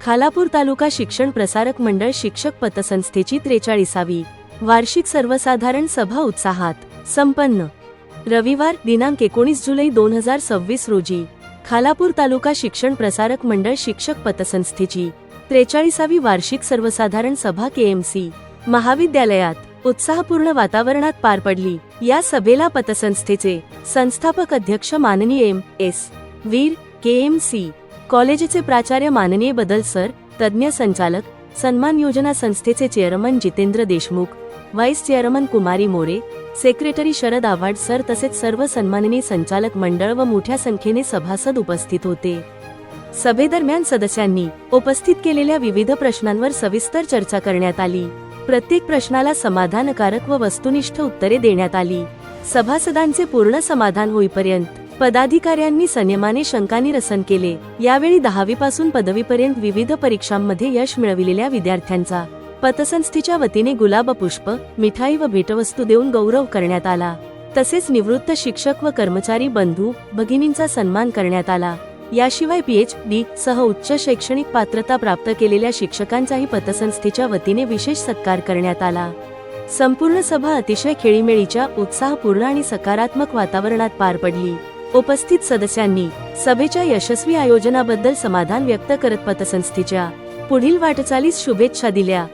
खालापूर तालुका शिक्षण प्रसारक मंडळ शिक्षक पतसंस्थेची 43वी वार्षिक सर्वसाधारण सभा उत्साहात संपन्न। रविवार दिनांक 19 जुलै 2026 रोजी खालापूर तालुका शिक्षण प्रसारक मंडळ शिक्षक पतसंस्थेची 43वी वार्षिक सर्वसाधारण सभा KMC महाविद्यालयात उत्साहपूर्ण वातावरणात पार पडली। या सभेला पतसंस्थेचे संस्थापक अध्यक्ष माननीय M.S. वीर, KMC कॉलेजचे प्राचार्य माननीय बदल सर, तज्ञ संचालक, सन्मान योजना संस्थेचे chairman Jitendra Deshmukh, vice chairman Kumari More, secretary Sharad Awhad sir तसेच सर्व सन्माननीय संचालक मंडळ व मोठ्या संख्येने सभासद उपस्थित होते। सभेदरम्यान सदस्यांनी उपस्थित केलेल्या विविध प्रश्नांवर सविस्तर चर्चा करण्यात आली। प्रत्येक प्रश्नाला समाधानकारक व वस्तुनिष्ठ उत्तरे देण्यात आली। सभासदांचे पूर्ण समाधान होईपर्यंत पदाधिकाऱ्यांनी संयमाने शंकानिरसन केले। यावेळी 10वी पासून पदवीपर्यंत विविध परीक्षांमध्ये यश मिळविलेल्या विद्यार्थ्यांचा पतसंस्थेच्या वतीने गुलाब पुष्प, मिठाई व भेटवस्तू देऊन गौरव करण्यात आला। तसेच निवृत्त शिक्षक व कर्मचारी बंधू भगिनींचा सन्मान करण्यात आला। याशिवाय PhD सह उच्च शैक्षणिक पात्रता प्राप्त केलेल्या शिक्षकांचाही पतसंस्थेच्या वतीने विशेष सत्कार करण्यात आला। संपूर्ण सभा अतिशय खेळीमेळीच्या, उत्साहपूर्ण आणि सकारात्मक वातावरणात पार पडली। उपस्थित सदस्यांनी सभेच्या यशस्वी आयोजनाबद्दल समाधान व्यक्त करत पतसंस्थेच्या पुढील वाटचालीस शुभेच्छा दिल्या।